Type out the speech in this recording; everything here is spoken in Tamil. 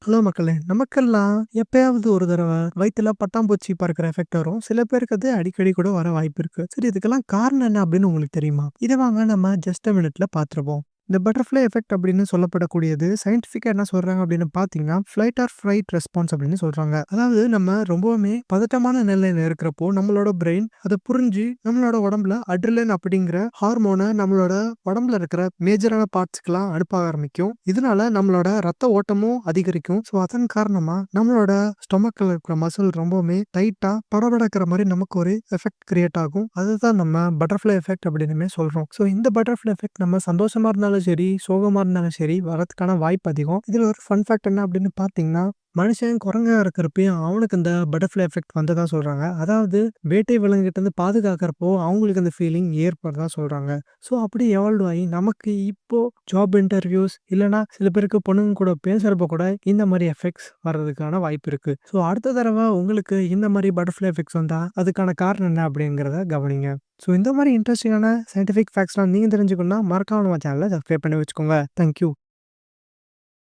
ஹலோ மக்களே! நமக்கெல்லாம் எப்பயாவது ஒரு தடவ வயித்துல பட்டாம்பூச்சி பறக்கிற எஃபெக்ட் வரும். சில பேருக்கு அது அடிக்கடி கூட வர வாய்ப்பு இருக்கு. சரி இதுக்கெல்லாம் காரணம் என்ன அப்படின்னு உங்களுக்கு தெரியுமா? இத வாங்க நம்ம ஜஸ்ட் a மினிட்ல பார்த்துருவோம். இந்த பட்டர்ஃப்ளை எஃபெக்ட் அப்படின்னு சொல்லப்படக்கூடியது சயின்டிஃபிக்கா என்ன சொல்றாங்க அப்படின்னு பார்த்தீங்கன்னா, ஃப்ளைட் ஆர் ஃப்ரைட் ரெஸ்பான்ஸ் அப்படின்னு சொல்றாங்க. அதாவது நம்ம ரொம்பவுமே பதட்டமான நிலையில இருக்கிறப்போ, நம்மளோட பிரெயின் அத புரிஞ்சு நம்மளோட உடம்புல அட்ரினலின் அப்படிங்கிற ஹார்மோன நம்மளோட உடம்புல இருக்கிற மேஜரான பார்ட்ஸ்க்குலாம் அனுப்ப ஆரம்பிக்கும். இதனால நம்மளோட ரத்த ஓட்டமும் அதிகரிக்கும். ஸோ அதன் காரணமா நம்மளோட ஸ்டொமக்ல இருக்கிற மசில் ரொம்பவுமே டைட்டா படபடக்கிற மாரி நமக்கு ஒரு எஃபெக்ட் கிரியேட் ஆகும். அதுதான் நம்ம பட்டர்ஃப்ளை எஃபெக்ட் அப்படின்னுமே சொல்றோம். ஸோ இந்த பட்டர்ஃப்ளை எஃபெக்ட் நம்ம சந்தோஷமா இருந்தாலும் சரி, சோகமா இருந்தாலும் சரி வரதுக்கான வாய்ப்பு அதிகம். இதுல ஒரு ஃபன் ஃபேக்ட் என்ன அப்படின்னு பார்த்தீங்கன்னா, மனுஷன் குரங்கா இருக்கிறப்பயும் அவனுக்கு இந்த பட்டர்ஃப்ளை எஃபெக்ட் வந்ததா சொல்றாங்க. அதாவது வேட்டை விலங்குகிட்ட இருந்து பாதுகாக்கிறப்போ அவங்களுக்கு அந்த ஃபீலிங் ஏற்படுறதா சொல்றாங்க. ஸோ அப்படி எவால்வ் ஆகி நமக்கு இப்போ ஜாப் இன்டர்வியூஸ் இல்லன்னா சில பேருக்கு பொண்ணுங்க கூட பேசுறப்போ கூட இந்த மாரி எஃபெக்ட்ஸ் வர்றதுக்கான வாய்ப்பு இருக்கு. ஸோ அடுத்த தடவ உங்களுக்கு இந்த மாரி பட்டர்ஃப்ளை எஃபெக்ட்ஸ் வந்தா அதுக்கான காரணம் என்ன அப்படிங்கிறத கவனிங்க. ஸோ இந்த மாரி இன்ட்ரஸ்டிங்கான சயின்டிஃபிக் ஃபேக்ட்ஸ்லாம் நீங்க தெரிஞ்சுக்கணும்னா மறக்காம நம்ம சேனல சப்ஸ்கிரைப் பண்ணி வச்சுக்கோங்க. Thank you.